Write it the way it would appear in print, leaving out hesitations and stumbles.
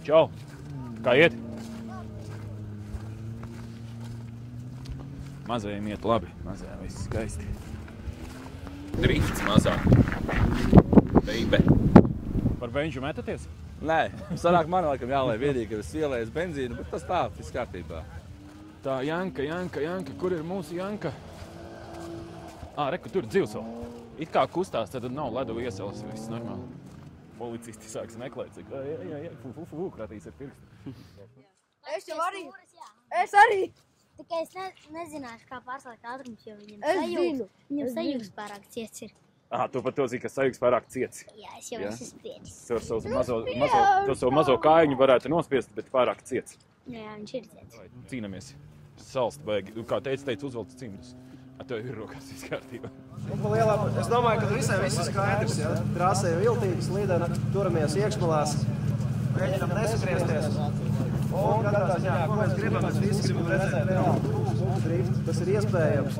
Čau! Kā iet? Mazajiem iet labi. Mazajiem viss skaisti. Drifts mazāk. Beibe. Par benžu metaties? Nē, sanāk man laikam jālai viedīgi, ka es ielēju benzīnu, bet tas tā, viss kārtībā. Tā, Janka, kur ir mūsu Janka? Reku, tur dzīvs vēl. It kā kustās, tad nav ledu iesalas, viss normāli. Policisti sāks meklēt, cik, kratīs ar pirkstu. Es arī. Tikai es nezināšu, kā pārslēgt ātrumus, jo viņam sajūgs pārāk ciets ir. Tu par to zini, ka sajūgs pārāk ciets. Jā, es jau esmu spriedis. Tu ar savu mazo kājiņu varētu nospiest, bet pārāk ciets. Jā, viņš ir ciets. Cīnamies. Salst baigi. Kā teica, uzvelc cimdus. Tev ir rokās viss kārtībā. Es domāju, ka visai viss ir skaidrs. Ja? Trasē viltīgas, līdena, turamies iekšmalās, mēģinām nesagriezties. Un katrā ziņā, ko mēs gribam, mēs visi gribam redzēt reāli driftu. Tas ir iespējams.